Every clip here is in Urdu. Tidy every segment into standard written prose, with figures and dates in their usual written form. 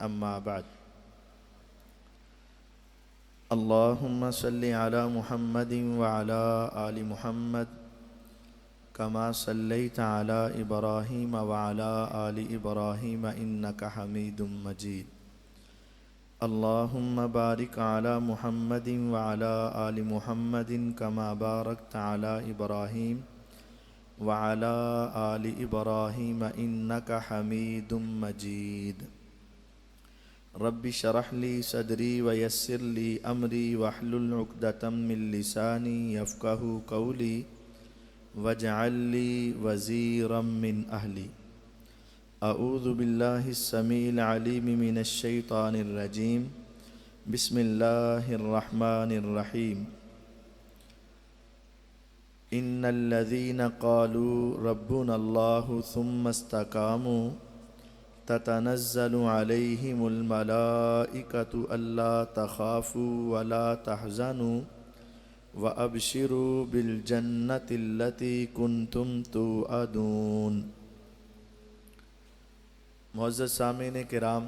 أما بعد اللهم صل على محمد وعلى آل محمد كما صليت على إبراهيم وعلى آل إبراهيم إنك حميد مجيد اللهم بارك على محمد وعلى آل محمد كما باركت على إبراهيم وعلى آل إبراهيم إنك حميد مجيد رب اشرح لي صدري ويسر لي أمري واحلل عقدة من لساني يفقهوا قولي واجعل لي وزيرا من أهلي أعوذ بالله السميع العليم من الشيطان الرجيم بسم الله الرحمن الرحيم إن الذين قالوا ربنا الله ثم استقاموا تتنزل عليهم الملائكة ألا تخافوا ولا تحزنوا وأبشروا بالجنة التي كنتم توعدون۔ معزز سامعین کرام،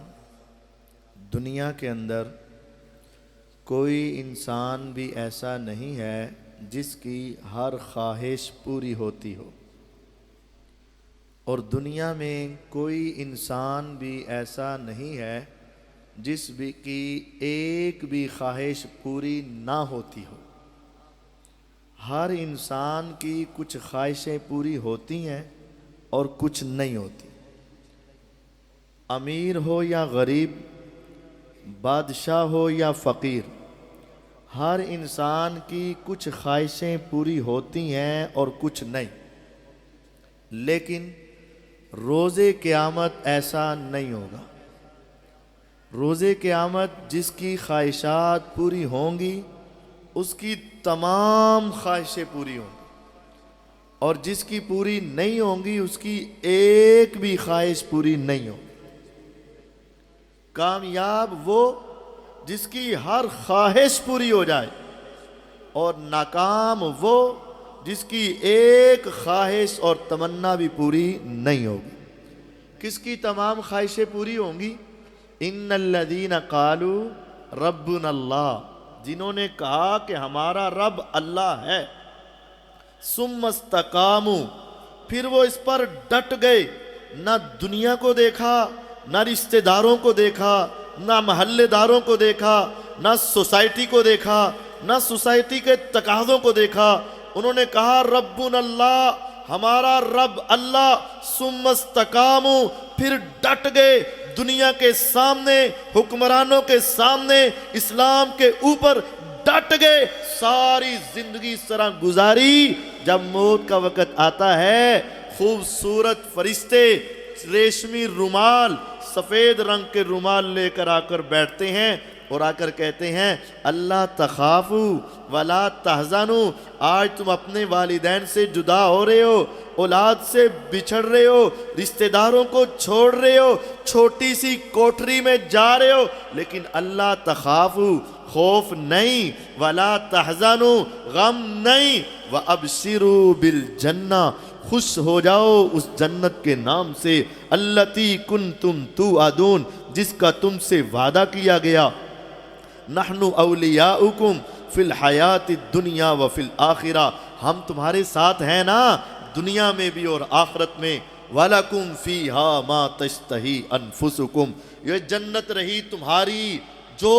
دنیا کے اندر کوئی انسان بھی ایسا نہیں ہے جس کی ہر خواہش پوری ہوتی ہو، اور دنیا میں کوئی انسان بھی ایسا نہیں ہے جس کی ایک بھی خواہش پوری نہ ہوتی ہو۔ ہر انسان کی کچھ خواہشیں پوری ہوتی ہیں اور کچھ نہیں ہوتی۔ امیر ہو یا غریب، بادشاہ ہو یا فقیر، ہر انسان کی کچھ خواہشیں پوری ہوتی ہیں اور کچھ نہیں۔ لیکن روز قیامت ایسا نہیں ہوگا۔ روز قیامت جس کی خواہشات پوری ہوں گی اس کی تمام خواہشیں پوری ہوں گی، اور جس کی پوری نہیں ہوں گی اس کی ایک بھی خواہش پوری نہیں ہوگی۔ کامیاب وہ جس کی ہر خواہش پوری ہو جائے، اور ناکام وہ جس کی ایک خواہش اور تمنا بھی پوری نہیں ہوگی۔ کس کی تمام خواہشیں پوری ہوں گی؟ ان الذین قالوا ربنا اللہ، جنہوں نے کہا کہ ہمارا رب اللہ ہے، ثم استقاموا، پھر وہ اس پر ڈٹ گئے، نہ دنیا کو دیکھا، نہ رشتہ داروں کو دیکھا، نہ محلے داروں کو دیکھا، نہ سوسائٹی کو دیکھا، نہ سوسائٹی کے تقاضوں کو دیکھا۔ انہوں نے کہا ربنا اللہ، ہمارا رب اللہ، ثم استقاموا، پھر ڈٹ گئے دنیا کے سامنے، حکمرانوں کے سامنے، اسلام کے اوپر ڈٹ گئے، ساری زندگی اس طرح گزاری۔ جب موت کا وقت آتا ہے، خوبصورت فرشتے ریشمی رومال، سفید رنگ کے رومال لے کر آ کر بیٹھتے ہیں اور آ کر کہتے ہیں اللہ تخافوا ولا تحزنوا، آج تم اپنے والدین سے جدا ہو رہے ہو، اولاد سے بچھڑ رہے ہو، رشتہ داروں کو چھوڑ رہے ہو، چھوٹی سی کوٹری میں جا رہے ہو، لیکن اللہ تخافوا، خوف نہیں، ولا تحزنوا، غم نہیں، وابشروا بالجنہ، خوش ہو جاؤ اس جنت کے نام سے، التی کنتم توعدون، جس کا تم سے وعدہ کیا گیا۔ نحن اولیاؤکم فی الحیات الدنیا وفی الآخرہ، ہم تمہارے ساتھ ہیں نا دنیا میں بھی اور آخرت میں۔ وَلَكُمْ فِيهَا مَا تَشْتَهِي أَنفُسُكُمْ، یہ جنت رہی تمہاری، جو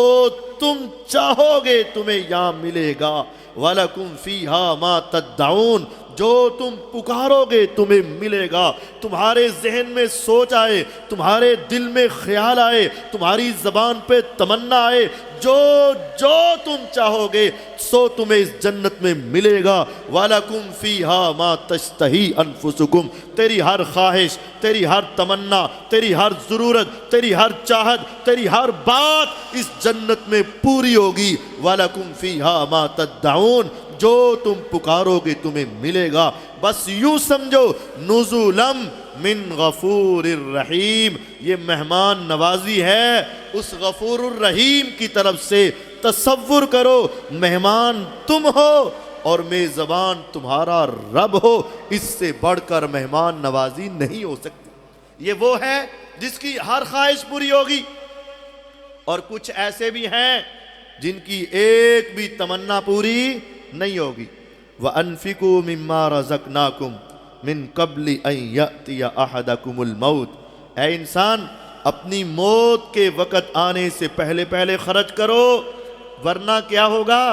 تم چاہو گے تمہیں یہاں ملے گا۔ وَلَكُمْ فِيهَا مَا تَدَّعُونَ، جو تم پکارو گے تمہیں ملے گا۔ تمہارے ذہن میں سوچ آئے، تمہارے دل میں خیال آئے، تمہاری زبان پہ تمنا آئے، جو تم چاہو گے سو تمہیں اس جنت میں ملے گا۔ وَلَكُمْ فِيهَا مَا تَشْتَهِي أَنفُسُكُمْ، تیری ہر خواہش، تیری ہر تمنا، تیری ہر ضرورت، تیری ہر چاہت، تیری ہر بات اس جنت میں پوری ہوگی۔ وَلَكُمْ فِيهَا مَا تَدَّعُونَ، جو تم پکارو گے تمہیں ملے گا۔ بس یوں سمجھو نزولم من غفور الرحیم، یہ مہمان نوازی ہے اس غفور الرحیم کی طرف سے۔ تصور کرو مہمان تم ہو اور میزبان تمہارا رب ہو، اس سے بڑھ کر مہمان نوازی نہیں ہو سکتی۔ یہ وہ ہے جس کی ہر خواہش پوری ہوگی، اور کچھ ایسے بھی ہیں جن کی ایک بھی تمنا پوری نہیں ہوگی. وَأَنفِقُوا مِمَّا رَزَقْنَاكُمْ مِن قَبْلِ أَن يَأْتِيَ أَحَدَكُمُ الْمَوْتُ. اے انسان اپنی موت کے وقت آنے سے پہلے پہلے خرچ کرو، ورنہ کیا ہوگا؟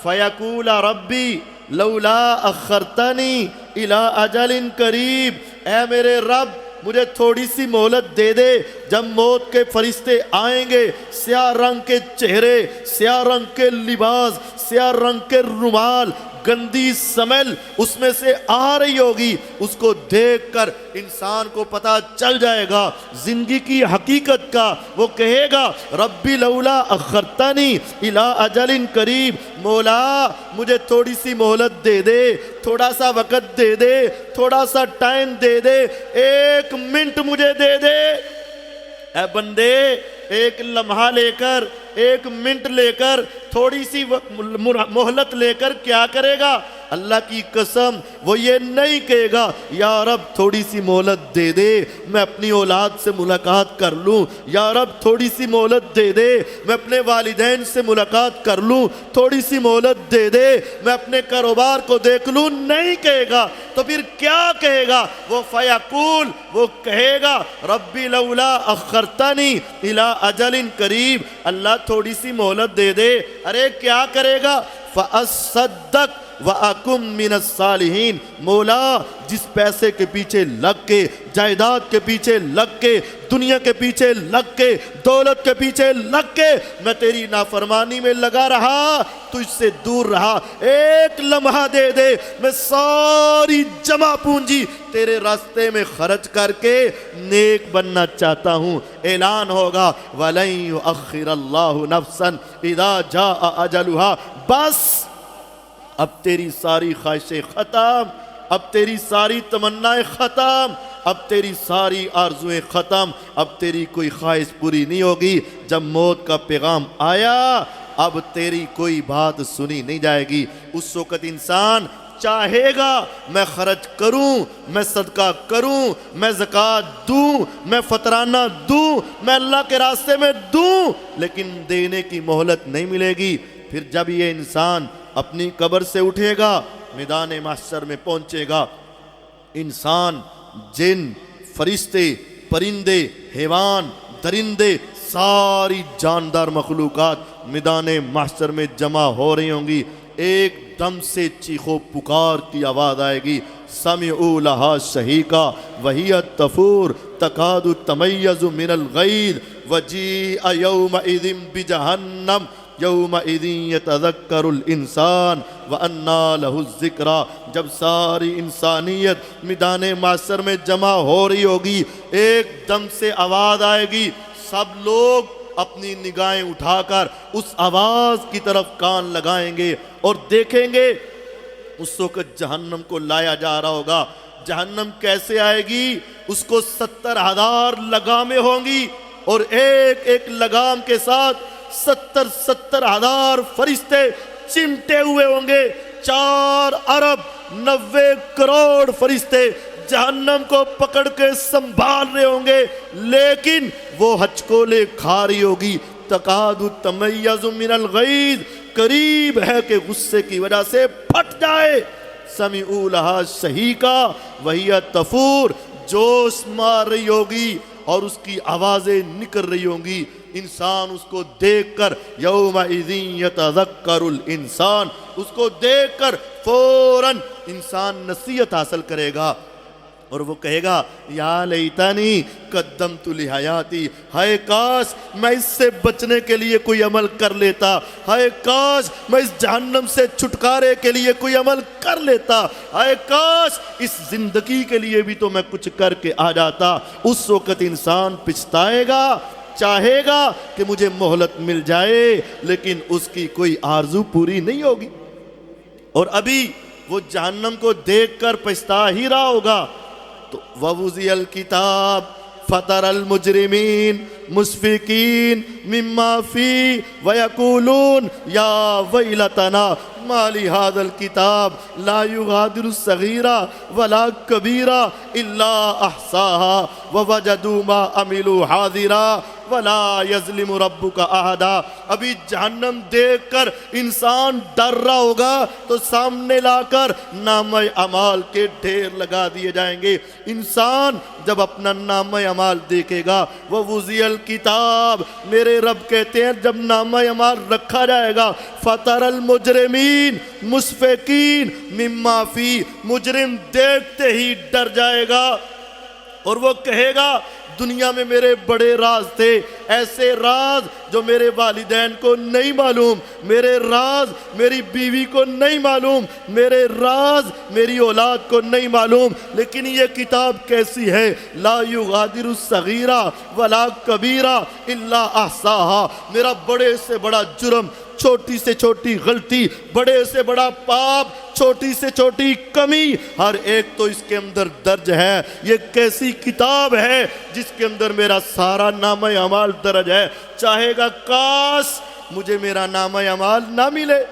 فَيَقُولَ رَبِّي لَوْلَا أَخَّرْتَنِي إِلَىٰ أَجَلٍ قَرِيب. اے میرے رب مجھے تھوڑی سی مہلت دے دے. جب موت کے فرشتے آئیں گے، سیاہ رنگ کے چہرے، سیاہ رنگ کے لباس، سیاہ رنگ کے رومال، گندی سمیل اس میں سے آ رہی ہوگی، اس کو دیکھ کر انسان کو پتا چل جائے گا زندگی کی حقیقت کا. وہ کہے گا ربی لولا اخرتنی الی اجل قریب، مولا مجھے تھوڑی سی مہلت دے دے، تھوڑا سا وقت دے دے، تھوڑا سا ٹائم دے دے، 1 منٹ مجھے دے دے. اے بندے ایک لمحہ لے کر، 1 منٹ لے کر، تھوڑی سی مہلت لے کر کیا کرے گا؟ اللہ کی قسم وہ یہ نہیں کہے گا یا رب تھوڑی سی مہلت دے دے میں اپنی اولاد سے ملاقات کر لوں، یا رب تھوڑی سی مہلت دے دے میں اپنے والدین سے ملاقات کر لوں، تھوڑی سی مہلت دے دے میں اپنے کاروبار کو دیکھ لوں. نہیں کہے گا. تو پھر کیا کہے گا؟ وہ فیقول، وہ کہے گا ربی لولا اخرتنی الی اجل قریب، اللہ تھوڑی سی مہلت دے دے. ارے کیا کرے گا؟ فاصدق وَأَكُن مِّنَ الصَّالِحِينَ. مولا جس پیسے کے پیچھے لگ کے، جائیداد کے پیچھے لگ کے، دنیا کے پیچھے لگ کے، دولت کے پیچھے لگ کے میں تیری نافرمانی میں لگا رہا، تجھ سے دور رہا، 1 لمحہ دے دے میں ساری جمع پونجی تیرے راستے میں خرچ کر کے نیک بننا چاہتا ہوں. اعلان ہوگا وَلَن يُؤَخِّرَ اللَّهُ نَفْسًا إِذَا جَاءَ أَجَلُهَا. بس اب تیری ساری خواہشیں ختم، اب تیری ساری تمنائیں ختم، اب تیری ساری آرزویں ختم، اب تیری کوئی خواہش پوری نہیں ہوگی. جب موت کا پیغام آیا اب تیری کوئی بات سنی نہیں جائے گی. اس وقت انسان چاہے گا میں خرچ کروں، میں صدقہ کروں، میں زکوٰۃ دوں، میں فطرانہ دوں، میں اللہ کے راستے میں دوں، لیکن دینے کی مہلت نہیں ملے گی. پھر جب یہ انسان اپنی قبر سے اٹھے گا، میدان محشر میں پہنچے گا، انسان، جن، فرشتے، پرندے، حیوان، درندے، ساری جاندار مخلوقات میدان محشر میں جمع ہو رہی ہوں گی. ایک دم سے چیخو پکار کی آواز آئے گی، سمعوا لہا شہیقا وہی تفور تکاد تمیز من الغیظ وجیء یومئذ بجہنم یومئذ یتذکر الانسان وانیٰ لہ الذکریٰ. جب ساری انسانیت میدان محشر میں جمع ہو رہی ہوگی، ایک دم سے آواز آئے گی، سب لوگ اپنی نگاہیں اٹھا کر اس آواز کی طرف کان لگائیں گے اور دیکھیں گے. اس وقت جہنم کو لایا جا رہا ہوگا. جہنم کیسے آئے گی؟ اس کو 70,000 لگامیں ہوں گی اور ایک ایک لگام کے ساتھ 70,000 فرشتے چمٹے ہوئے ہوں گے. 4 ارب 90 کروڑ فرشتے جہنم کو پکڑ کے سنبھال رہے ہوں گے، لیکن وہ ہچکولے کھا رہی ہوگی. تکاد تمیز من الغیظ، قریب ہے کہ غصے کی وجہ سے پھٹ جائے. سمعوا لہا شہیقا وہی تفور، جوش مار رہی ہوگی اور اس کی آوازیں نکل رہی ہوں گی. انسان اس کو دیکھ کر یومئذ یتذکر الانسان، اس کو دیکھ کر فوراً انسان نصیحت حاصل کرے گا اور وہ کہے گا یا لیتنی قدمت لحیاتی، ہائے کاش میں اس سے بچنے کے لیے کوئی عمل کر لیتا، ہائے کاش میں اس جہنم سے چھٹکارے کے لیے کوئی عمل کر لیتا، ہائے کاش اس زندگی کے لیے بھی تو میں کچھ کر کے آ جاتا. اس وقت انسان پچھتائے گا، چاہے گا کہ مجھے مہلت مل جائے، لیکن اس کی کوئی آرزو پوری نہیں ہوگی اور ابھی وہ جہنم کو دیکھ کر پچھتا ہی رہا ہوگا. تو وَوُضِعَ الْكِتَابُ فَتَرَى الْمُجْرِمِينَ مُشْفِقِينَ مِمَّا فِيهِ وَيَقُولُونَ يَا وَيْلَتَنَا مَا لِهَذَا الْكِتَابِ لَا يُغَادِرُ صَغِيرًا وَلَا كَبِيرًا إِلَّا أَحْصَاهَا وَوَجَدُوا مَا عَمِلُوا حَاضِرًا ولا یظلم ربک احدا. ابھی جہنم دیکھ کر انسان ڈر رہا ہوگا تو سامنے لا کر نامہ اعمال کے ڈھیر لگا دیے جائیں گے. انسان جب اپنا نامہ اعمال دیکھے گا وہ وضع الکتاب، میرے رب کہتے ہیں جب نامہ اعمال رکھا جائے گا فَتَرَ الْمُجْرِمِينَ مُشْفِقِينَ مِمَّا فِيهِ، مجرم دیکھتے ہی ڈر جائے گا اور وہ کہے گا دنیا میں میرے بڑے راز تھے، ایسے راز جو میرے والدین کو نہیں معلوم، میرے راز میری بیوی کو نہیں معلوم، میرے راز میری اولاد کو نہیں معلوم، لیکن یہ کتاب کیسی ہے؟ لا یغادر صغیرہ ولا کبیرہ الا احصاها. میرا بڑے سے بڑا جرم، چھوٹی سے چھوٹی غلطی، بڑے سے بڑا پاپ، چھوٹی سے چھوٹی کمی، ہر ایک تو اس کے اندر درج ہے. یہ کیسی کتاب ہے جس کے اندر میرا سارا نامہ اعمال درج ہے. چاہے گا کاش مجھے میرا نامہ اعمال نہ ملے.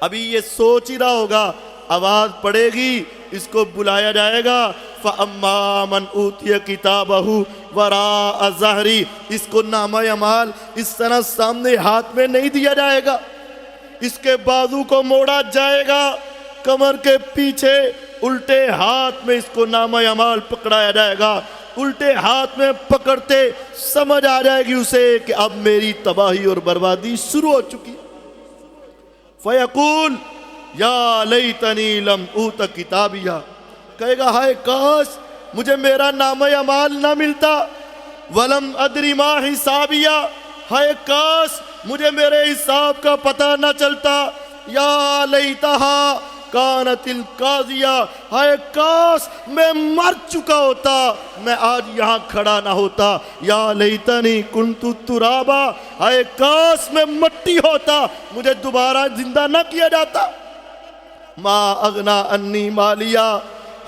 ابھی یہ سوچ ہی رہا ہوگا، آواز پڑے گی، اس کو بلایا جائے گا فَأَمَّا مَنْ أُوتِيَ كِتَابَهُ وَرَاءَ ظَهْرِهِ. اس کو نامہ اعمال اس طرح سامنے ہاتھ میں نہیں دیا جائے گا، اس کے بازو کو موڑا جائے گا، کمر کے پیچھے الٹے ہاتھ میں اس کو نامہ اعمال پکڑایا جائے گا. الٹے ہاتھ میں پکڑتے سمجھ آ جائے گی اسے کہ اب میری تباہی اور بربادی شروع ہو چکی. فَيَقُولُ یا لیتنی لم اوت کتابیہ، کہے گا ہائے کاش مجھے میرا نامہ اعمال نہ ملتا. ولم ادری ما حسابیہ، ہائے کاش مجھے میرے حساب کا پتہ نہ چلتا. یا لیتہا کانت القاضیہ، ہائے کاش میں مر چکا ہوتا، میں آج یہاں کھڑا نہ ہوتا. یا لیتنی کنت ترابا، ہائے کاش میں مٹی ہوتا، مجھے دوبارہ زندہ نہ کیا جاتا. ما اغنا انی مالیہ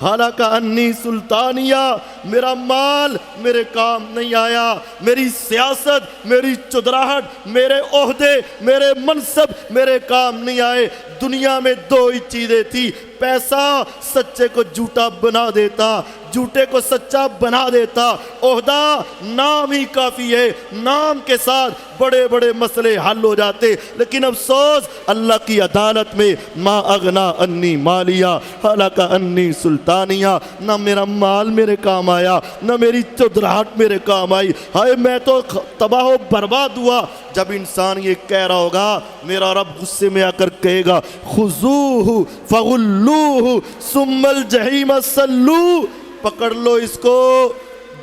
حالانکہ انی سلطانیہ، میرا مال میرے کام نہیں آیا، میری سیاست، میری چودراہٹ، میرے عہدے، میرے منصب میرے کام نہیں آئے. دنیا میں دو ہی چیزیں تھی، پیسہ سچے کو جھوٹا بنا دیتا، جھوٹے کو سچا بنا دیتا. عہدہ نام ہی کافی ہے، نام کے ساتھ بڑے بڑے مسئلے حل ہو جاتے. لیکن افسوس اللہ کی عدالت میں ما اغنا انی مالیہ حالانکہ انی سلطانیہ، نہ میرا مال میرے کام آیا، نہ میری چودراہٹ میرے کام آئی. ہائے میں تو تباہ و برباد ہوا. جب انسان یہ کہہ رہا ہوگا میرا رب غصے میں آ کر کہے گا خذوہ فغلوہ ثم الجحیم صلوہ، پکڑ لو اس کو،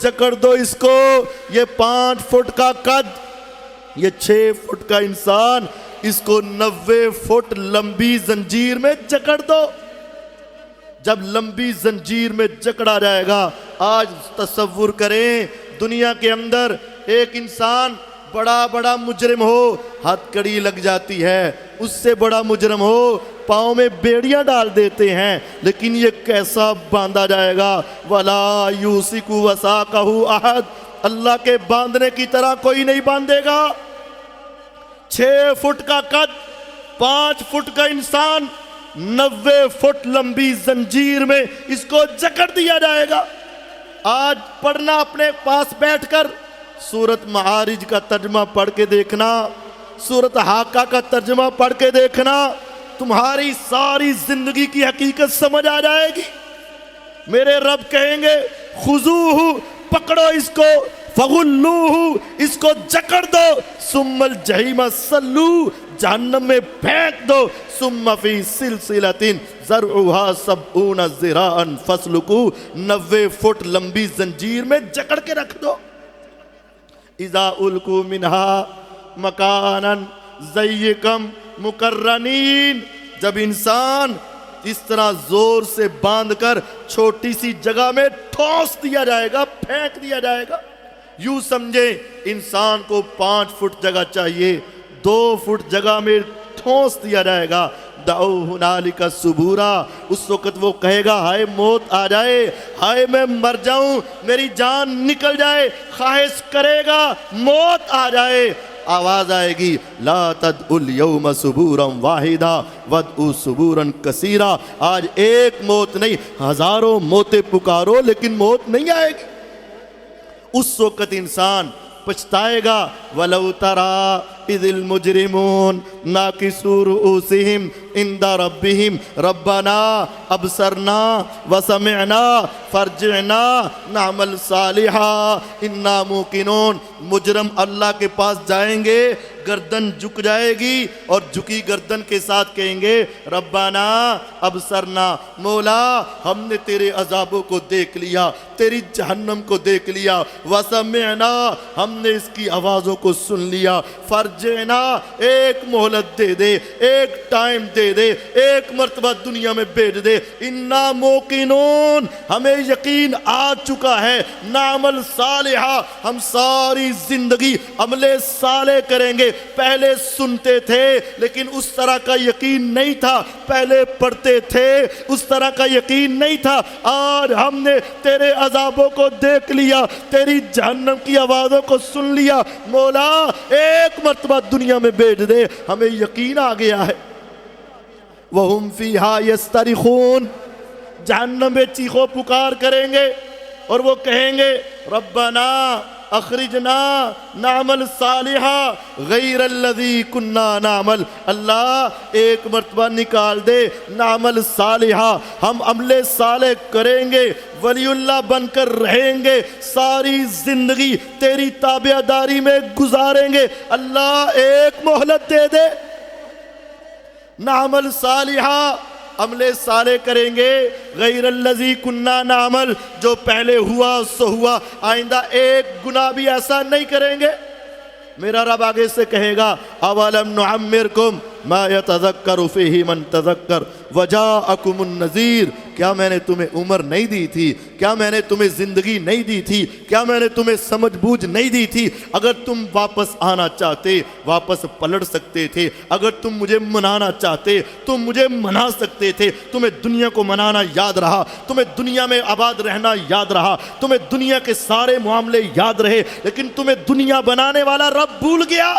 جکڑ دو اس کو. یہ 5 فٹ کا قد، یہ 6 فٹ کا انسان، اس کو 90 فٹ لمبی زنجیر میں جکڑ دو. جب لمبی زنجیر میں جکڑا جائے گا، آج تصور کریں دنیا کے اندر ایک انسان بڑا بڑا مجرم ہو، ہتھ کڑی لگ جاتی ہے، اس سے بڑا مجرم ہو پاؤں میں بیڑیاں ڈال دیتے ہیں، لیکن یہ کیسا باندھا جائے گا؟ وَلَا يُوثِقُ وَثَاقَهُ أَحَدٌ، اللہ کے باندھنے کی طرح کوئی نہیں باندھے گا. 6 فٹ کا قد، 5 فٹ کا انسان، 90 فٹ لمبی زنجیر میں اس کو جکڑ دیا جائے گا. آج پڑھنا اپنے پاس بیٹھ کر سورت معارج کا ترجمہ پڑھ کے دیکھنا، سورت حاقہ کا ترجمہ پڑھ کے دیکھنا، تمہاری ساری زندگی کی حقیقت سمجھ آ جائے گی. میرے رب کہیں گے خذوہ، پکڑو اس کو، فغلوہ، اس کو جکڑ دو، ثم الجحیم صلوہ، جہنم میں پھینک دو، ثم فی سلسلۃ ذرعها 70 ذراعا فاسلکوہ، 90 فٹ لمبی زنجیر میں جکڑ کے رکھ دو. اذا القوا منہا مکانا ضیقا مقرنین، جب انسان اس طرح زور سے باندھ کر چھوٹی سی جگہ میں ٹھونس دیا جائے گا، پھینک دیا جائے گا. یوں سمجھے انسان کو 5 فٹ جگہ چاہیے، 2 فٹ جگہ میں ٹھونس دیا جائے گا. دعو ہنالک ثبورا، اس وقت وہ کہے گا ہائے موت آ جائے، ہائے میں مر جاؤں، میری جان نکل جائے. خواہش کرے گا موت آ جائے. آواز آئے گی لا تدعوا اليوم ثبورا واحدا وادعوا ثبورا کثیرا، آج ایک موت نہیں ہزاروں موتیں پکارو لیکن موت نہیں آئے گی. اس وقت انسان پچھتائے گا. وَلَوْ تَرَىٰ إِذِ الْمُجْرِمُونَ نَاكِسُو رُءُوسِهِمْ عِندَ رَبِّهِمْ رَبَّنَا أَبْصَرْنَا وَسَمِعْنَا فَارْجِعْنَا نَعْمَلْ صَالِحًا إِنَّا مُوقِنُونَ. مجرم اللہ کے پاس جائیں گے, گردن جھک جائے گی اور جھکی گردن کے ساتھ کہیں گے ربنا ابصرنا, مولا ہم نے تیرے عذابوں کو دیکھ لیا, تیری جہنم کو دیکھ لیا, وسمعنا ہم نے اس کی آوازوں کو سن لیا, فرجعنا ایک مہلت دے دے, ایک ٹائم دے دے, ایک مرتبہ دنیا میں بھیج دے. انا موقنون ہمیں یقین آ چکا ہے, نعمل صالحہ ہم ساری زندگی عمل صالح کریں گے. پہلے سنتے تھے لیکن اس طرح کا یقین نہیں تھا, پہلے پڑھتے تھے اس طرح کا یقین نہیں تھا. آج ہم نے تیرے عذابوں کو دیکھ لیا, تیری جہنم کی آوازوں کو سن لیا, مولا ایک مرتبہ دنیا میں بھیج دے, ہمیں یقین آ گیا ہے. وَهُمْ فِيهَا يَسْتَرِخُونَ جہنم میں چیخو پکار کریں گے اور وہ کہیں گے ربنا اخرجنا نعمل صالحا غیر الذی کننا نعمل. اللہ ایک مرتبہ نکال دے, نعمل صالحا ہم عمل صالح کریں گے, ولی اللہ بن کر رہیں گے, ساری زندگی تیری تابعداری میں گزاریں گے. اللہ ایک مہلت دے دے, نعمل صالحا عمل صالح کریں گے, غیر الذی کننا نعمل جو پہلے ہوا سو ہوا, آئندہ ایک گناہ بھی ایسا نہیں کریں گے. میرا رب آگے سے کہے گا اولم نعمرکم ما یتذکر فیہ من تذکر وجاءکم النذیر. کیا میں نے تمہیں عمر نہیں دی تھی, کیا میں نے تمہیں زندگی نہیں دی تھی, کیا میں نے تمہیں سمجھ بوجھ نہیں دی تھی؟ اگر تم واپس آنا چاہتے واپس پلٹ سکتے تھے, اگر تم مجھے منانا چاہتے تم مجھے منا سکتے تھے. تمہیں دنیا کو منانا یاد رہا, تمہیں دنیا میں آباد رہنا یاد رہا, تمہیں دنیا کے سارے معاملے یاد رہے, لیکن تمہیں دنیا بنانے والا رب بھول گیا.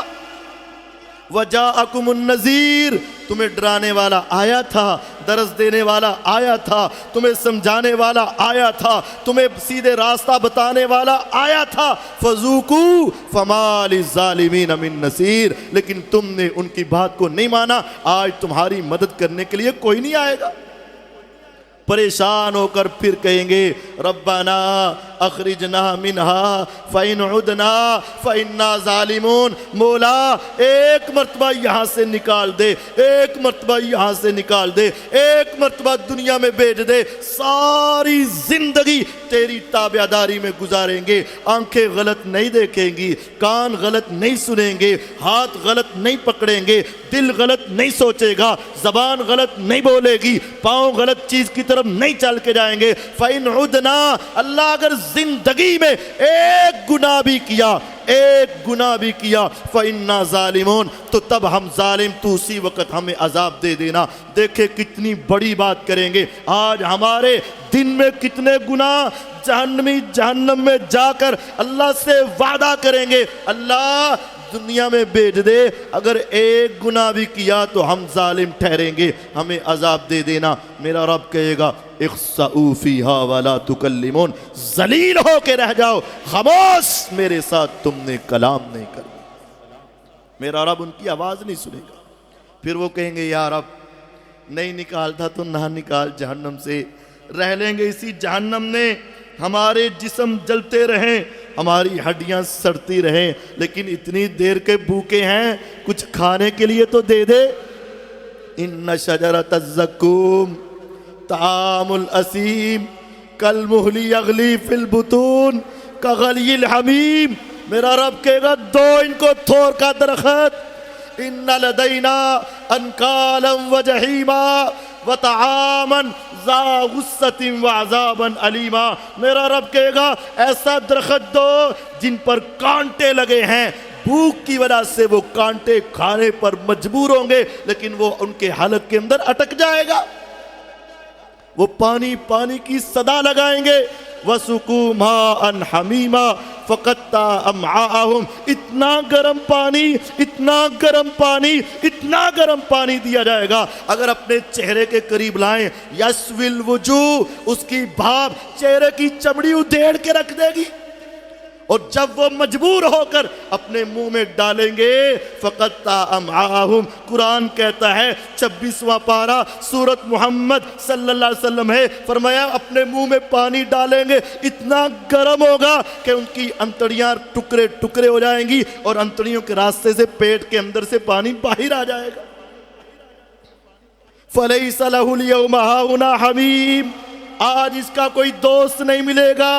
وجاءکم النذیر تمہیں ڈرانے والا آیا تھا, درس دینے والا آیا تھا, تمہیں سمجھانے والا آیا تھا, تمہیں سیدھے راستہ بتانے والا آیا تھا. فذوقوا فما للظالمین من نصیر, لیکن تم نے ان کی بات کو نہیں مانا. آج تمہاری مدد کرنے کے لیے کوئی نہیں آئے گا. پریشان ہو کر پھر کہیں گے ربنا اخرجنا منہا فإن عدنا فإنا ظالمون. مولا ایک مرتبہ یہاں سے نکال دے, ایک مرتبہ یہاں سے نکال دے, ایک مرتبہ دنیا میں بھیج دے, ساری زندگی تیری تابعداری میں گزاریں گے. آنکھیں غلط نہیں دیکھیں گی, کان غلط نہیں سنیں گے, ہاتھ غلط نہیں پکڑیں گے, دل غلط نہیں سوچے گا, زبان غلط نہیں بولے گی, پاؤں غلط چیز کی طرف نہیں چل کے جائیں گے. فَإِنْ عُدْنَا اللہ اگر زندگی میں ایک گناہ بھی کیا, ایک گناہ بھی کیا, فَإِنَّا ظَالِمُونَ تو تب ہم ظالم, تو اسی وقت ہمیں عذاب دے دینا. دیکھیں کتنی بڑی بات کریں گے. آج ہمارے دن میں کتنے گناہ جہنمی جہنم میں جا کر اللہ سے وعدہ کریں گے اللہ دنیا میں بھیج دے, اگر ایک گناہ بھی کیا تو ہم ظالم ٹھہریں گے, ہمیں عذاب دے دینا. میرا رب کہے گا اخسؤوا فیہا ولا تکلمون, ذلیل ہو کے رہ جاؤ, خاموش, میرے ساتھ تم نے کلام نہیں کرنا. میرا رب ان کی آواز نہیں سنے گا. پھر وہ کہیں گے یا رب نہیں نکالتا تو نہ نکال جہنم سے, رہ لیں گے اسی جہنم نے, ہمارے جسم جلتے رہیں, ہماری ہڈیاں سڑتی رہیں, لیکن اتنی دیر کے بھوکے ہیں, کچھ کھانے کے لیے تو دے دے. ان شجرۃ الزقوم طعام الاسیم کالمہل یغلی فی البطون کغلی الحمیم. میرا رب کہے گا دو ان کو تھور کا درخت, ان لدینا انکالا وجحیما وطعاما ذا غصۃ وعذابا علیما. میرا رب کہے گا ایسا درخت دو جن پر کانٹے لگے ہیں, بھوک کی وجہ سے وہ کانٹے کھانے پر مجبور ہوں گے, لیکن وہ ان کے حلق کے اندر اٹک جائے گا. وہ پانی پانی کی صدا لگائیں گے. وَسُقُوا مَاءً حَمِيمًا فَقَطَّعَ أَمْعَاءَهُمْ. اتنا گرم پانی, اتنا گرم پانی, اتنا گرم پانی دیا جائے گا, اگر اپنے چہرے کے قریب لائیں یسوی الوجوہ, اس کی بھاپ چہرے کی چمڑی ادھیڑ کے رکھ دے گی. اور جب وہ مجبور ہو کر اپنے منہ میں ڈالیں گے فقطع امعاءہم، قرآن کہتا ہے 26واں پارہ سورۃ محمد صلی اللہ علیہ وسلم ہے، فرمایا اپنے منہ میں پانی ڈالیں گے اتنا گرم ہوگا کہ ان کی انتڑیاں ٹکڑے ٹکڑے ہو جائیں گی اور انتڑیوں کے راستے سے پیٹ کے اندر سے پانی باہر آ جائے گا۔ فلیس لہ الیوم ہاہنا حمیم، آج اس کا کوئی دوست نہیں ملے گا۔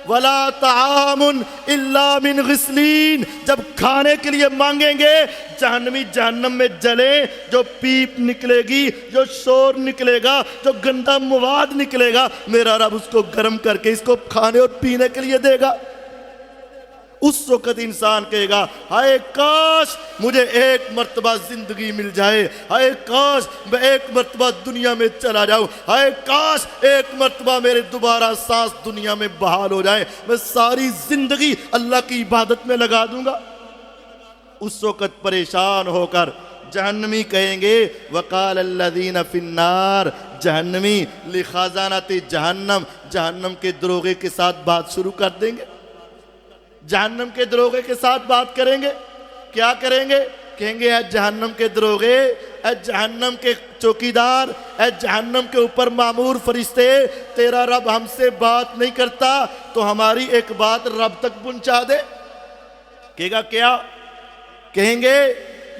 ولا طعام الا من غسلین، جب کھانے کے لیے مانگیں گے جہنمی جہنم میں جلیں، جو پیپ نکلے گی، جو شور نکلے گا، جو گندا مواد نکلے گا، میرا رب اس کو گرم کر کے اس کو کھانے اور پینے کے لیے دے گا۔ اس وقت انسان کہے گا ہائے کاش مجھے ایک مرتبہ زندگی مل جائے، ہائے کاش میں ایک مرتبہ دنیا میں چلا جاؤں، ہائے کاش ایک مرتبہ میرے دوبارہ سانس دنیا میں بحال ہو جائے، میں ساری زندگی اللہ کی عبادت میں لگا دوں گا۔ اس وقت پریشان ہو کر جہنمی کہیں گے وقال الذین فی النار، جہنمی لخزانۃ جہنم، جہنم کے دروغے کے ساتھ بات شروع کر دیں گے، جہنم کے دروغے کے ساتھ بات کریں گے۔ کیا کریں گے؟ کہیں گے اے جہنم کے دروغے، اے جہنم کے چوکیدار، اے جہنم کے اوپر مامور فرشتے، تیرا رب ہم سے بات نہیں کرتا تو ہماری ایک بات رب تک پہنچا دے۔ کہے گا کیا؟ کہیں گے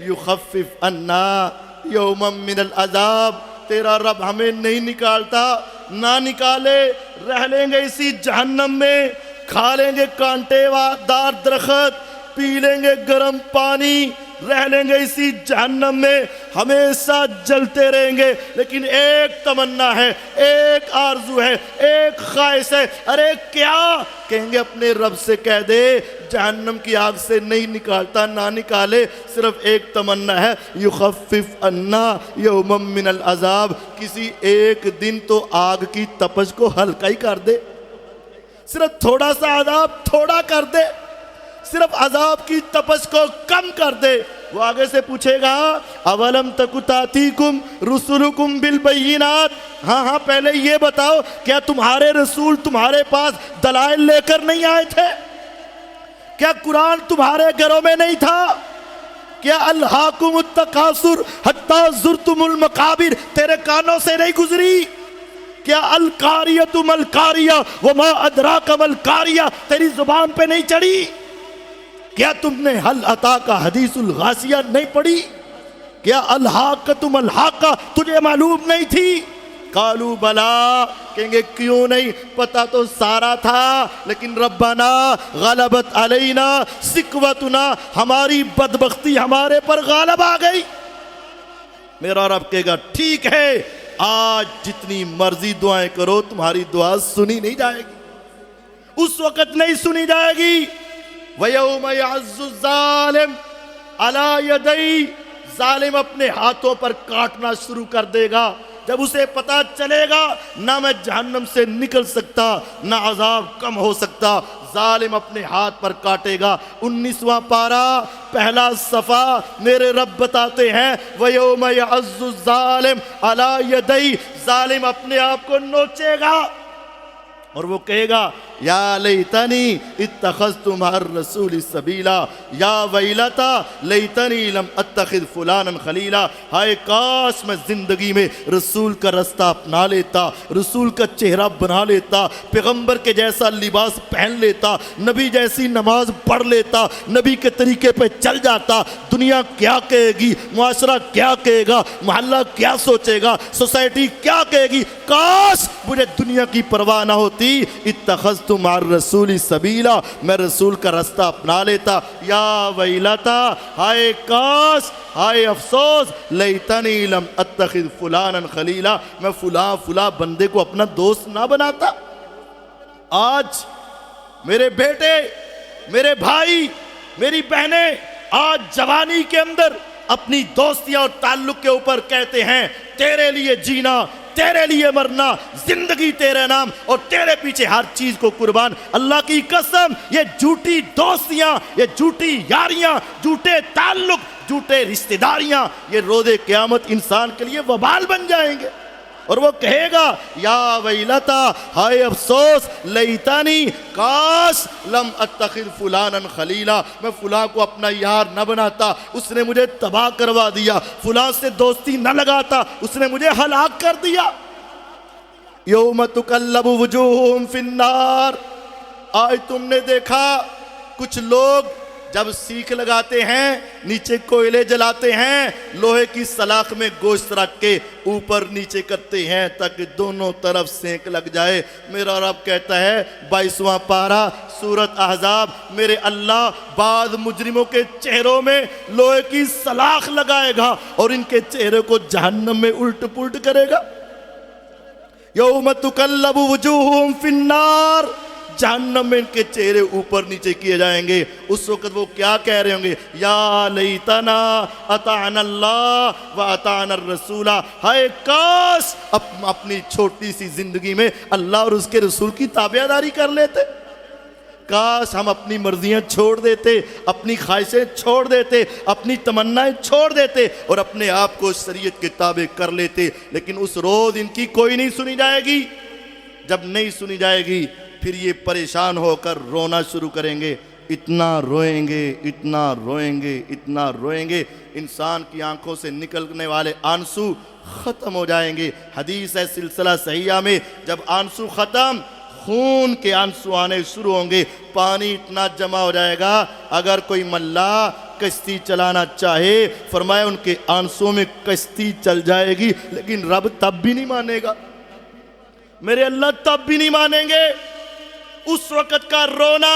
یخفف عنا یوما من العذاب، تیرا رب ہمیں نہیں نکالتا، نہ نکالے، رہ لیں گے اسی جہنم میں، کھا لیں گے کانٹے دار درخت، پی لیں گے گرم پانی، رہ لیں گے اسی جہنم میں، ہمیشہ جلتے رہیں گے، لیکن ایک تمنا ہے، ایک آرزو ہے، ایک خواہش ہے۔ ارے کیا؟ کہیں گے اپنے رب سے کہہ دے جہنم کی آگ سے نہیں نکالتا، نہ نکالے، صرف ایک تمنا ہے یخفف عنا یوما من العذاب، کسی ایک دن تو آگ کی تپش کو ہلکا ہی کر دے، صرف تھوڑا سا عذاب تھوڑا کر دے، صرف عذاب کی تپش کو کم کر دے۔ وہ آگے سے پوچھے گا اولم تک تاتیکم رسلکم بالبینات، ہاں پہلے یہ بتاؤ کیا تمہارے رسول تمہارے پاس دلائل لے کر نہیں آئے تھے؟ کیا قرآن تمہارے گھروں میں نہیں تھا؟ کیا الہاکم التکاثر حتی زرتم المقابر تیرے کانوں سے نہیں گزری؟ کیا القاریۃ ملقاریہ وما ادراک ملقاریہ تیری زبان پہ نہیں چڑھی؟ کیا تم نے حل اتاک حدیث الغاشیہ نہیں پڑھی؟ کیا الحاقۃ ملحاقہ تجھے معلوم نہیں تھی؟ قالوا بلا، کہیں گے کیوں نہیں، پتہ تو سارا تھا، لیکن ربنا غلبت علینا سکوتنا، ہماری بدبختی ہمارے پر غالب آ گئی۔ میرا رب کہے گا ٹھیک ہے، آج جتنی مرضی دعائیں کرو تمہاری دعا سنی نہیں جائے گی، اس وقت نہیں سنی جائے گی۔ وَيَوْمَ يَعَزُّ الظَّالِمُ عَلَى يَدَيْهِ، ظالم اپنے ہاتھوں پر کاٹنا شروع کر دے گا، جب اسے پتا چلے گا نہ میں جہنم سے نکل سکتا، نہ عذاب کم ہو سکتا، ظالم اپنے ہاتھ پر کاٹے گا۔ 19واں پارہ پہلا صفحہ میرے رب بتاتے ہیں وَيَوْمَ يَعَزُّ الظَّالِمُ عَلَى يَدَيْهِ، ظالم اپنے آپ کو نوچے گا اور وہ کہے گا یا لیتنی اتخذت مع الرسول سبیلا، یا ویلتا لیتنی لم اتخذ فلانا خلیلا، ہائے کاش میں زندگی میں رسول کا رستہ اپنا لیتا، رسول کا چہرہ بنا لیتا، پیغمبر کے جیسا لباس پہن لیتا، نبی جیسی نماز پڑھ لیتا، نبی کے طریقے پہ چل جاتا۔ دنیا کیا کہے گی، معاشرہ کیا کہے گا، محلہ کیا سوچے گا، سوسائٹی کیا کہے گی، کاش مجھے دنیا کی پرواہ نہ ہوتی، اتخذت مع الرسول سبیلا، میں رسول کا راستہ اپنا لیتا۔ یا ویلتا، ہائے کاش، ہائے افسوس، لیتنی لم اتخذ فلانا خلیلا، میں فلاں بندے کو اپنا دوست نہ بناتا۔ آج میرے بیٹے، میرے بھائی، میری بہنیں آج جوانی کے اندر اپنی دوستیاں اور تعلق کے اوپر کہتے ہیں تیرے لیے جینا، تیرے لیے مرنا، زندگی تیرے نام اور تیرے پیچھے ہر چیز کو قربان۔ اللہ کی قسم، یہ جھوٹی دوستیاں، یہ جھوٹی یاریاں، جھوٹے تعلق، جھوٹے رشتہ داریاں، یہ روز قیامت انسان کے لیے وبال بن جائیں گے۔ اور وہ کہے گا یا ویلتا، ہائے افسوس، لیتانی، کاش، لم اتخذ فلانا خلیلا، میں فلاں کو اپنا یار نہ بناتا، اس نے مجھے تباہ کروا دیا، فلاں سے دوستی نہ لگاتا، اس نے مجھے ہلاک کر دیا۔ یوم تقلب وجوہہم فی النار، آج تم نے دیکھا کچھ لوگ جب سیخ لگاتے ہیں، نیچے کوئلے جلاتے ہیں، لوہے کی سلاخ میں گوشت رکھ کے اوپر نیچے کرتے ہیں تاکہ دونوں طرف سینک لگ جائے۔ میرا رب کہتا ہے 22واں پارہ سورۃ احزاب، میرے اللہ بعض مجرموں کے چہروں میں لوہے کی سلاخ لگائے گا اور ان کے چہرے کو جہنم میں الٹ پلٹ کرے گا۔ یوم تقلب وجوہہم فی النار، جہنم میں ان کے چہرے اوپر نیچے کیے جائیں گے۔ اس وقت وہ کیا کہہ رہے ہوں گے؟ یا لیتنا اطعنا اللہ و اطعنا الرسول، ہائے کاش اپنی چھوٹی سی زندگی میں اللہ اور اس کے رسول کی تابعداری کر لیتے، کاش ہم اپنی مرضیاں چھوڑ دیتے، اپنی خواہشیں چھوڑ دیتے، اپنی تمنائیں چھوڑ دیتے اور اپنے آپ کو شریعت کے تابع کر لیتے۔ لیکن اس روز ان کی کوئی نہیں سنی جائے گی۔ جب نہیں سنی جائے گی پھر یہ پریشان ہو کر رونا شروع کریں گے، اتنا روئیں گے، اتنا روئیں گے، اتنا روئیں گے، انسان کی آنکھوں سے نکلنے والے آنسو ختم ہو جائیں گے۔ حدیث ہے سلسلہ صحیحہ میں، جب آنسو ختم، خون کے آنسو آنے شروع ہوں گے، پانی اتنا جمع ہو جائے گا، اگر کوئی ملا کشتی چلانا چاہے، فرمایا ان کے آنسوں میں کشتی چل جائے گی، لیکن رب تب بھی نہیں مانے گا، میرے اللہ تب بھی نہیں مانیں گے۔ اس وقت کا رونا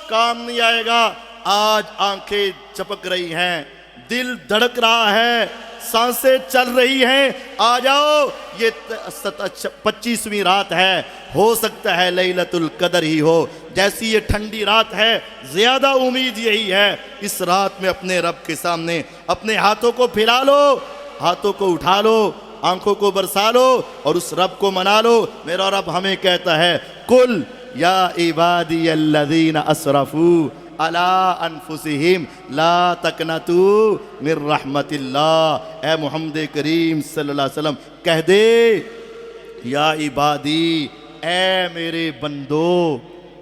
کام نہیں آئے گا۔ آج آنکھیں چپک رہی ہیں، دل دھڑک رہا ہے، سانسیں چل رہی ہیں، آ جاؤ، یہ 25ویں رات ہے، ہو سکتا ہے لیلۃ القدر ہی ہو، جیسی یہ ٹھنڈی رات ہے، زیادہ امید یہی ہے اس رات میں اپنے رب کے سامنے اپنے ہاتھوں کو پھیلا لو، ہاتھوں کو اٹھا لو، آنکھوں کو برسا لو اور اس رب کو منا لو۔ میرا رب ہمیں کہتا ہے قل یا عبادی الذین اسرفوا علی انفسہم لا تقنطوا من رحمت اللہ، اے محمد کریم صلی اللہ علیہ وسلم کہہ دے یا عبادی، اے میرے بندو۔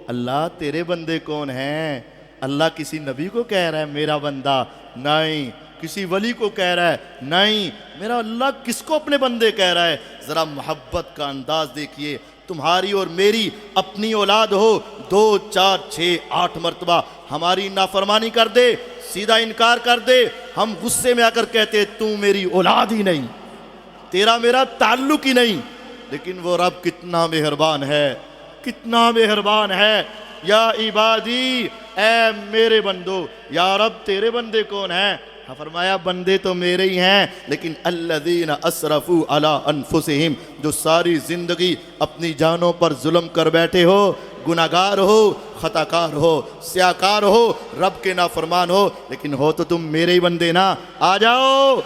اللہ تیرے بندے کون ہیں؟ اللہ کسی نبی کو کہہ رہا ہے میرا بندہ؟ نہیں۔ کسی ولی کو کہہ رہا ہے؟ نہیں۔ میرا اللہ کس کو اپنے بندے کہہ رہا ہے؟ ذرا محبت کا انداز دیکھیے۔ تمہاری اور میری اپنی اولاد ہو، 2 4 6 8 مرتبہ ہماری نافرمانی کر دے، سیدھا انکار کر دے، ہم غصے میں آ کر کہتے تو میری اولاد ہی نہیں، تیرا میرا تعلق ہی نہیں، لیکن وہ رب کتنا مہربان ہے، کتنا مہربان ہے۔ یا عبادی، اے میرے بندو۔ یا رب تیرے بندے کون ہیں؟ فرمایا بندے تو میرے ہی ہیں، لیکن الذین اسرفوا علی انفسہم، جو ساری زندگی اپنی جانوں پر ظلم کر بیٹھے ہو، گناہگار ہو، خطاکار ہو، سیاکار ہو، رب کے نافرمان ہو، لیکن ہو تو تم میرے ہی بندے نا۔ آ جاؤ،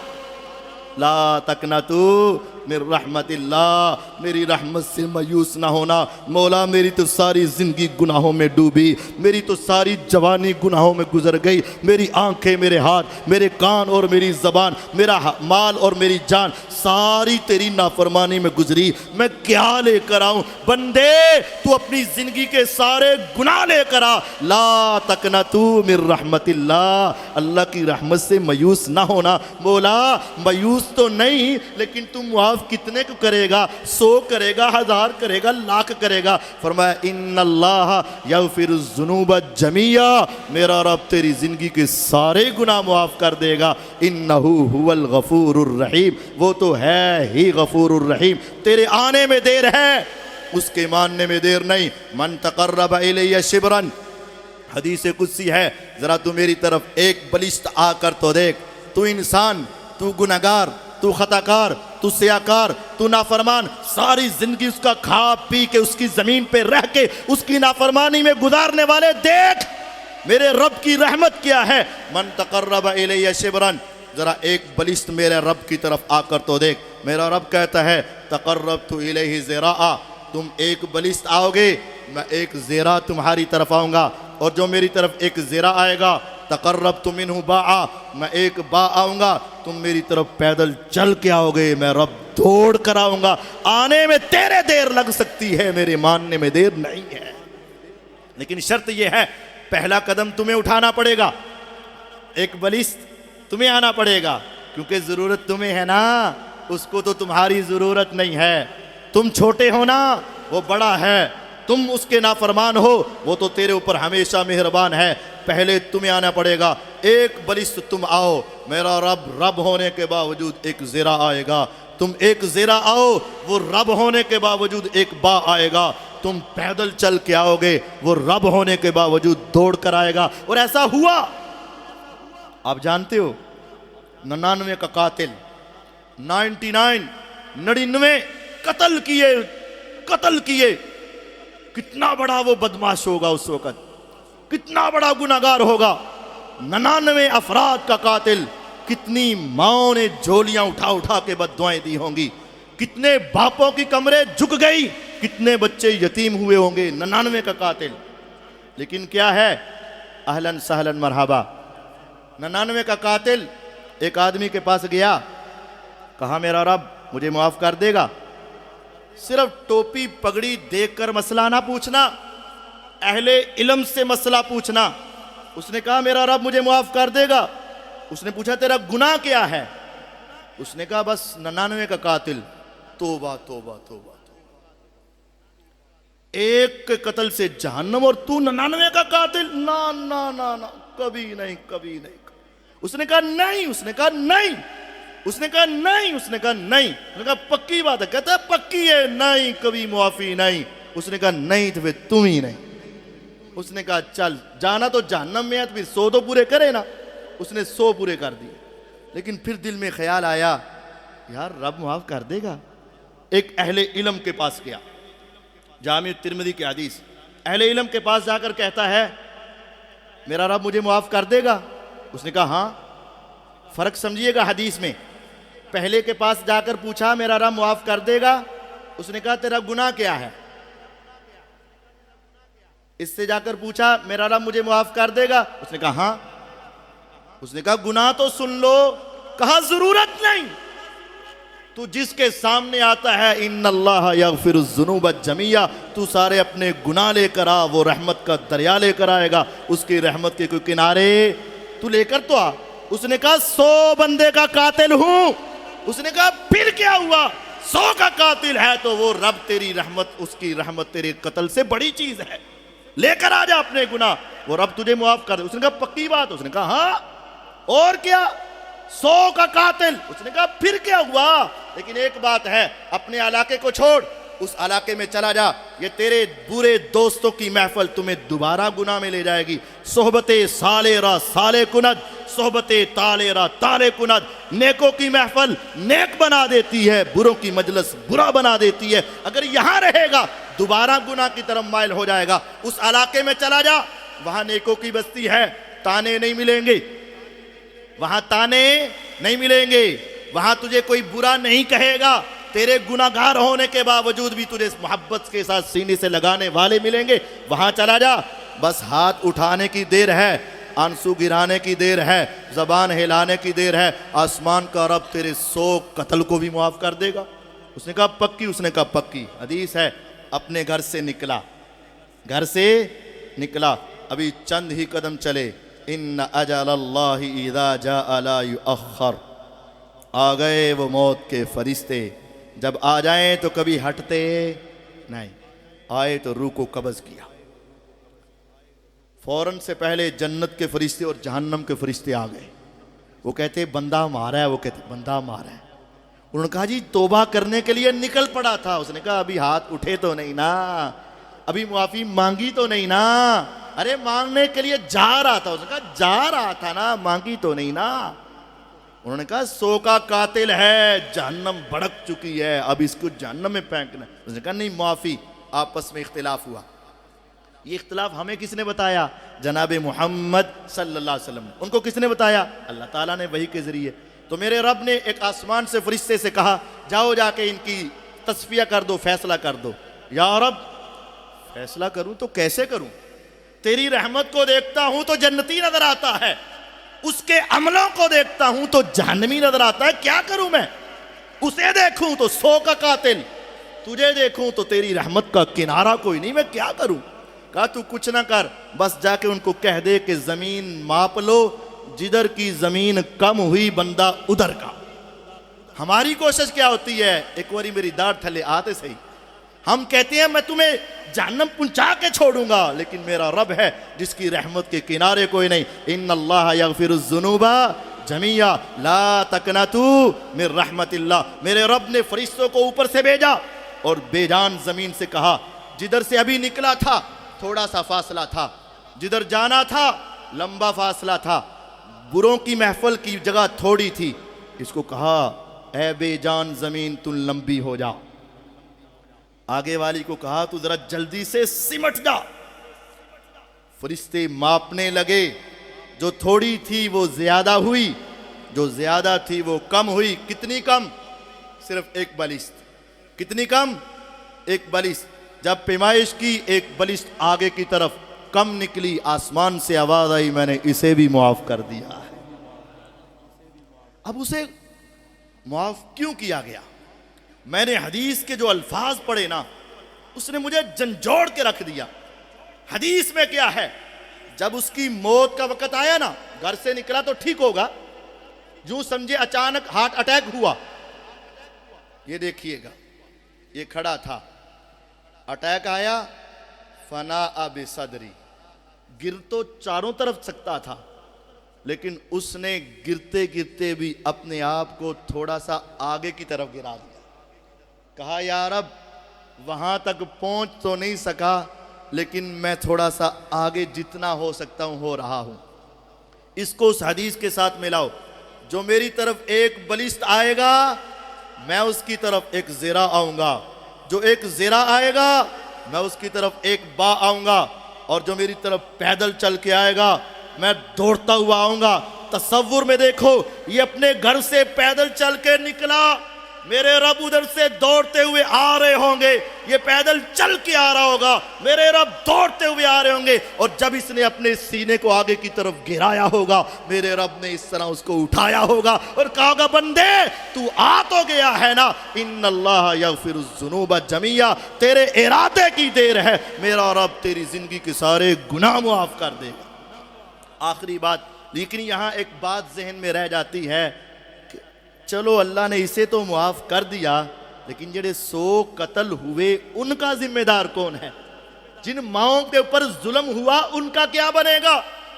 لا تقنطوا من رحمت اللہ، میری رحمت سے مایوس نہ ہونا۔ مولا میری تو ساری زندگی گناہوں میں ڈوبی، میری تو ساری جوانی گناہوں میں گزر گئی، میری آنکھیں، میرے ہاتھ، میرے کان اور میری زبان، میرا مال اور میری جان ساری تیری نافرمانی میں گزری، میں کیا لے کر آؤں؟ بندے تو اپنی زندگی کے سارے گناہ لے کر آ۔ لا تقنطوا من رحمت اللہ، اللہ کی رحمت سے مایوس نہ ہونا۔ مولا مایوس تو نہیں، لیکن تم معاف کتنے کو کرے گا؟ 100 کرے گا، 1000 کرے گا، 1,00,000 کرے گا۔ فرمایا ان اللہ یغفر الذنوب جميعا، میرا رب تیری زندگی کے سارے گناہ معاف کر دے گا۔ انہ هو الغفور الرحیم، وہ تو ہے ہی غفور الرحیم۔ تیرے آنے میں دیر ہے، اس کے ماننے میں دیر نہیں۔ من تقرب الی شبرا، حدیث قدسی ہے، ذرا تو میری طرف ایک بلشت آ کر تو دیکھ، تو انسان، تو گناہگار، تو خطاکار، تو سیاکار، تو نافرمان، ساری زندگی اس کا کھا پی کے، اس کی زمین پہ رہ کے، اس کی نافرمانی میں گزارنے والے، دیکھ میرے رب کی رحمت کیا ہے۔ من تقرب الی شبرا، ذرا ایک بلشت میرے رب کی طرف آ کر تو دیکھ۔ میرا رب کہتا ہے تقربت الیہ ذراعا، تم ایک بلشت آؤ گے، میں ایک ذراع تمہاری طرف آؤں گا، اور جو میری طرف ایک ذراع آئے گا تقربت منہ باعا، میں ایک با آؤں گا، تم میری طرف پیدل چل کے آؤ گے، میں رب دوڑ کر آؤں گا. آنے میں تیرے دیر لگ سکتی ہے, میرے ماننے میں دیر نہیں ہے, لیکن شرط یہ ہے پہلا قدم تمہیں اٹھانا پڑے گا, ایک بلست تمہیں آنا پڑے گا, کیونکہ ضرورت تمہیں ہے نا, اس کو تو تمہاری ضرورت نہیں ہے. تم چھوٹے ہو نا, وہ بڑا ہے, تم اس کے نافرمان ہو, وہ تو تیرے اوپر ہمیشہ مہربان ہے. پہلے تمہیں آنا پڑے گا, ایک بلست تم آؤ, میرا رب ہونے کے باوجود ایک زیرہ آئے گا. تم ایک زیرہ آؤ, وہ رب ہونے کے باوجود ایک با آئے گا. تم پیدل چل کے آؤ گے, وہ رب ہونے کے باوجود دوڑ کر آئے گا. اور ایسا ہوا. آپ جانتے ہو 99 کا قاتل 99 قتل کیے, کتنا بڑا وہ بدماش ہوگا اس وقت, کتنا بڑا گناہگار ہوگا. 99 افراد کا قاتل, کتنی ماؤں نے جھولیاں اٹھا اٹھا کے بد دعائیں دی ہوں گی, کتنے باپوں کی کمریں جھک گئی, کتنے بچے یتیم ہوئے ہوں گے. 99 کا قاتل. لیکن کیا ہے, اہلاً سہلاً مرحبا. 99 کا قاتل ایک آدمی کے پاس گیا, کہا میرا رب مجھے معاف کر دے گا. صرف ٹوپی پگڑی دیکھ کر مسئلہ نہ پوچھنا, اہل علم سے مسئلہ پوچھنا. اس نے کہا میرا رب مجھے معاف کر دے گا. اس نے پوچھا تیرا گناہ کیا ہے؟ اس نے کہا بس 99 کا قاتل. توبہ توبہ توبہ, ایک کے قتل سے جہنم اور تو 99 کا قاتل؟ نا نا نا نا, کبھی نہیں کبھی نہیں. اس نے کہا نہیں, اس نے کہا نہیں, اس نے کہا نہیں, اس نے کہا نہیں. اس نے کہا پکی بات ہے؟ کہتا ہے پکی ہے, نہیں کبھی معافی نہیں. اس نے کہا نہیں تو پھر تم ہی نہیں. اس نے کہا چل جانا تو جہنم میں ہے تو پھر 100 تو پورے کرے نا. اس نے 100 پورے کر دیے. لیکن پھر دل میں خیال آیا یار رب معاف کر دے گا. ایک اہل علم کے پاس گیا, جامع ترمذی کی حدیث, اہل علم کے پاس جا کر کہتا ہے میرا رب مجھے معاف کر دے گا؟ اس نے کہا ہاں. فرق سمجھیے گا حدیث میں, پہلے کے پاس جا کر پوچھا میرا رب معاف کر دے گا, اس نے کہا تیرا گناہ کیا ہے. اس سے جا کر پوچھا میرا رب مجھے معاف کر دے گا, اس نے کہا ہاں. اس نے کہا گناہ تو سن لو. کہا ضرورت نہیں, تو جس کے سامنے آتا ہے ان اللہ یغفر الذنوب جميعا, تو سارے اپنے گناہ لے کر آ, وہ رحمت کا دریا لے کر آئے گا. اس کی رحمت کے کوئی کنارے تو لے کر تو آ. اس نے کہا 100 بندے کا قاتل ہوں. اس نے کہا پھر کیا ہوا, 100 کا قاتل ہے تو وہ رب تیری رحمت, اس کی رحمت تیرے قتل سے بڑی چیز ہے. لے کر آ جا اپنے گناہ, وہ رب تجھے معاف کر دے. اس نے کہا پکی بات؟ اس نے کہا ہاں. اور کیا, 100 کا قاتل. اس نے کہا پھر کیا ہوا, لیکن ایک بات ہے, اپنے علاقے کو چھوڑ, اس علاقے میں چلا جا. یہ تیرے برے دوستوں کی محفل تمہیں دوبارہ گناہ میں لے جائے گی. صحبت سالے را سالے کند, صحبت تالے را تالے کند. نیکوں کی محفل نیک بنا دیتی ہے, بروں کی مجلس برا بنا دیتی ہے. اگر یہاں رہے گا دوبارہ گناہ کی طرف مائل ہو جائے گا. اس علاقے میں چلا جا, وہاں نیکوں کی بستی ہے, تانے نہیں ملیں گے, وہاں تانے نہیں ملیں گے, وہاں تجھے کوئی برا نہیں کہے گا. تیرے گناہگار ہونے کے باوجود بھی تجھے محبت کے ساتھ سینے سے لگانے والے ملیں گے. وہاں چلا جا, بس ہاتھ اٹھانے کی دیر ہے, آنسو گرانے کی دیر ہے, زبان ہلانے کی دیر ہے, آسمان کا رب تیرے 100 قتل کو بھی معاف کر دے گا. اس نے کہا پکی؟ اس نے کہا پکی. حدیث ہے, اپنے گھر سے نکلا, ابھی چند ہی قدم چلے, ان اجل اللہ اذا جاء لا یؤخر, آ گئے وہ موت کے فرشتے, جب آ جائیں تو کبھی ہٹتے نہیں. آئے تو روح کو قبض کیا, فوراً سے پہلے جنت کے فرشتے اور جہنم کے فرشتے آ گئے. وہ کہتے بندہ مارا ہے, وہ کہتے بندہ مارا ہے. انہوں نے کہا جی توبہ کرنے کے لیے نکل پڑا تھا. اس نے کہا ابھی ہاتھ اٹھے تو نہیں نا, ابھی معافی مانگی تو نہیں نا. ارے مانگنے کے لیے جا رہا تھا. اس نے کہا جا رہا تھا نا, مانگی تو نہیں نا. انہوں نے کہا 100 کا قاتل ہے, جہنم بھڑک چکی ہے, اب اس کو جہنم میں پھینکنا. اس نے کہا نہیں معافی. آپس میں اختلاف ہوا. یہ اختلاف ہمیں کس نے بتایا؟ جناب محمد صلی اللہ علیہ وسلم. ان کو کس نے بتایا؟ اللہ تعالیٰ نے وحی کے ذریعے. تو میرے رب نے ایک آسمان سے فرشتے سے کہا جاؤ جا کے ان کی تصفیہ کر دو, فیصلہ کر دو. یا رب فیصلہ کروں تو کیسے کروں؟ تیری رحمت کو دیکھتا ہوں تو جنتی نظر آتا ہے, اس کے عملوں کو دیکھتا ہوں تو جہنمی نظر آتا ہے, کیا کروں میں؟ اسے دیکھوں تو 100 کا قاتل، تجھے دیکھوں تو تیری رحمت کا کنارہ کوئی نہیں، میں کیا کروں؟ کہا تو کچھ نہ کر، بس جا کے ان کو کہہ دے کہ زمین ماپ لو، جدھر کی زمین کم ہوئی بندہ ادھر کا۔ ہماری کوشش کیا ہوتی ہے؟ ایک واری میری داڑھ تھلے آتے صحیح، ہم کہتے ہیں میں تمہیں جہنم پہنچا کے چھوڑوں گا، لیکن میرا رب ہے جس کی رحمت کے کنارے کوئی نہیں۔ ان اللہ یغفر الذنوب جمیعا لا تقنطوا من رحمت اللہ۔ میرے رب نے فرشتوں کو اوپر سے بھیجا اور بے جان زمین سے کہا، جدھر سے ابھی نکلا تھا تھوڑا سا فاصلہ تھا، جدھر جانا تھا لمبا فاصلہ تھا، بروں کی محفل کی جگہ تھوڑی تھی، اس کو کہا اے بے جان زمین تم لمبی ہو جا۔ آگے والی کو کہا تو ذرا جلدی سے سمٹ جا۔ فرشتے ماپنے لگے، جو تھوڑی تھی وہ زیادہ ہوئی، جو زیادہ تھی وہ کم ہوئی۔ کتنی کم؟ صرف ایک بلشت۔ کتنی کم؟ ایک بلشت۔ جب پیمائش کی ایک بلشت آگے کی طرف کم نکلی، آسمان سے آواز آئی میں نے اسے بھی معاف کر دیا ہے۔ اب اسے معاف کیوں کیا گیا؟ میں نے حدیث کے جو الفاظ پڑھے نا، اس نے مجھے جھنجھوڑ کے رکھ دیا۔ حدیث میں کیا ہے؟ جب اس کی موت کا وقت آیا نا، گھر سے نکلا تو ٹھیک ہوگا، یوں سمجھے اچانک ہارٹ اٹیک ہوا۔ یہ دیکھیے گا، یہ کھڑا تھا، اٹیک آیا، فناء بصدری، گر تو چاروں طرف سکتا تھا، لیکن اس نے گرتے گرتے بھی اپنے آپ کو تھوڑا سا آگے کی طرف گرا دیا۔ کہا یا رب وہاں تک پہنچ تو نہیں سکا، لیکن میں تھوڑا سا آگے جتنا ہو سکتا ہوں ہو رہا ہوں۔ اس کو اس حدیث کے ساتھ ملاؤ، جو میری طرف ایک بلشت آئے گا میں اس کی طرف ایک زرا آؤں گا، جو ایک زرا آئے گا میں اس کی طرف ایک با آؤں گا، اور جو میری طرف پیدل چل کے آئے گا میں دوڑتا ہوا آؤں گا۔ تصور میں دیکھو، یہ اپنے گھر سے پیدل چل کے نکلا، میرے رب ادھر سے دوڑتے ہوئے آ رہے ہوں گے، یہ پیدل چل کے آ رہا ہوگا، میرے رب دوڑتے ہوئے آ رہے ہوں گے، اور جب اس نے اپنے سینے کو آگے کی طرف گرایا ہوگا، میرے رب نے اس طرح اس کو اٹھایا ہوگا اور کہا ہوگا بندے تو آ تو گیا ہے نا، ان اللہ یغفر الذنوب جمیعا، تیرے ارادے کی دیر ہے، میرا رب تیری زندگی کے سارے گناہ معاف کر دے گا۔ آخری بات، لیکن یہاں ایک بات ذہن میں رہ جاتی ہے، چلو اللہ نے اسے تو معاف کر دیا، لیکن جڑے 100 قتل ہوئے ان کا ذمہ دار کون ہے؟ جن ماؤں کے اوپر ظلم ہوا ان کا کیا بنے گا؟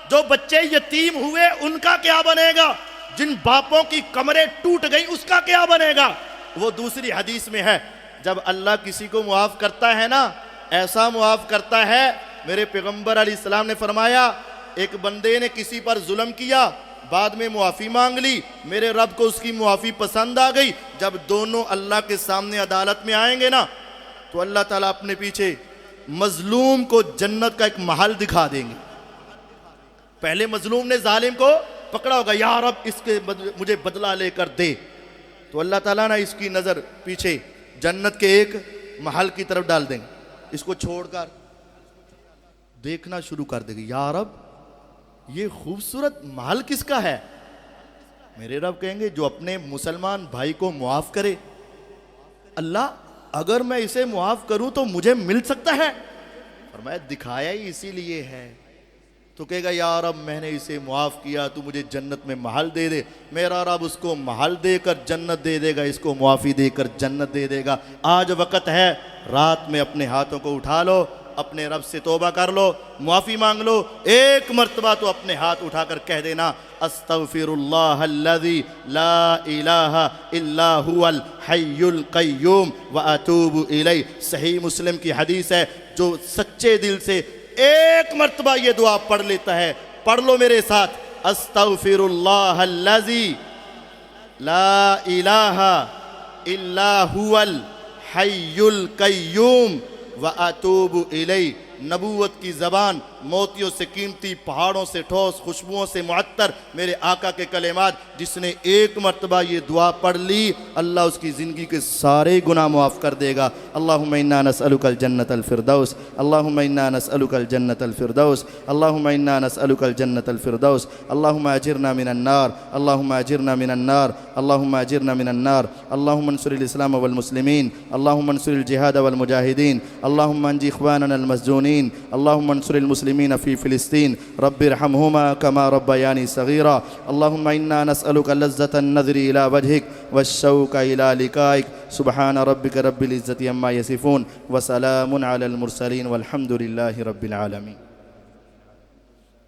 جو بچے یتیم ہوئے ان کا کیا بنے گا؟ جن باپوں کی کمریں ٹوٹ گئی اس کا کیا بنے گا؟ وہ دوسری حدیث میں ہے، جب اللہ کسی کو معاف کرتا ہے نا، ایسا معاف کرتا ہے، میرے پیغمبر علیہ السلام نے فرمایا ایک بندے نے کسی پر ظلم کیا، بعد میں معافی مانگ لی، میرے رب کو اس کی معافی پسند آ گئی، جب دونوں اللہ کے سامنے عدالت میں آئیں گے نا تو اللہ تعالیٰ اپنے پیچھے مظلوم کو جنت کا ایک محل دکھا دیں گے۔ پہلے مظلوم نے ظالم کو پکڑا ہوگا، یا رب اس کے مجھے بدلہ لے کر دے، تو اللہ تعالیٰ نے اس کی نظر پیچھے جنت کے ایک محل کی طرف ڈال دیں گے، اس کو چھوڑ کر دیکھنا شروع کر دے گی، یا رب یہ خوبصورت محل کس کا ہے؟ میرے رب کہیں گے جو اپنے مسلمان بھائی کو معاف کرے۔ اللہ اگر میں اسے معاف کروں تو مجھے مل سکتا ہے؟ فرمایا دکھایا ہی اسی لیے ہے۔ تو کہے گا یا رب میں نے اسے معاف کیا، تو مجھے جنت میں محل دے دے۔ میرا رب اس کو محل دے کر جنت دے دے گا، اس کو معافی دے کر جنت دے دے گا۔ آج وقت ہے، رات میں اپنے ہاتھوں کو اٹھا لو، اپنے رب سے توبہ کر لو، معافی مانگ لو، ایک مرتبہ تو اپنے ہاتھ اٹھا کر کہہ دینا استغفر اللہ الذی لا الہ الا هو الحی القیوم واتوب الیہ۔ صحیح مسلم کی حدیث ہے، جو سچے دل سے ایک مرتبہ یہ دعا پڑھ لیتا ہے، پڑھ لو میرے ساتھ، استغفر اللہ الذی لا الہ الا هو الحی القیوم وَأَتُوبُ إِلَيْهِ۔ نبوت کی زبان موتیوں سے قیمتی، پہاڑوں سے ٹھوس، خوشبوؤں سے معطر میرے آقا کے کلمات، جس نے ایک مرتبہ یہ دعا پڑھ لی اللہ اس کی زندگی کے سارے گناہ معاف کر دے گا۔ اللہم انا نسألک الجنت الفردوس، اللہم انا نسألک الجنت الفردوس، اللہم انا نسألک الجنت الفردوس، اللہم اجرنا من النار، اللہم اجرنا من النار، اللہم اجرنا من النار، اللہم انصر الاسلام والمسلمین، اللہم انصر الجہاد والمجاہدین، اللہم انجی اخواننا المسجونین، اللہم انصر المسلمین فی فلسطین، رب ارحمہما کما ربیانی صغیرا، اللہم انا نسألک لذة النظر الى وجهک والشوق الى لقائک، سبحان ربک رب العزت عما یصفون وسلام علی المرسلین والحمد للہ رب العالمین۔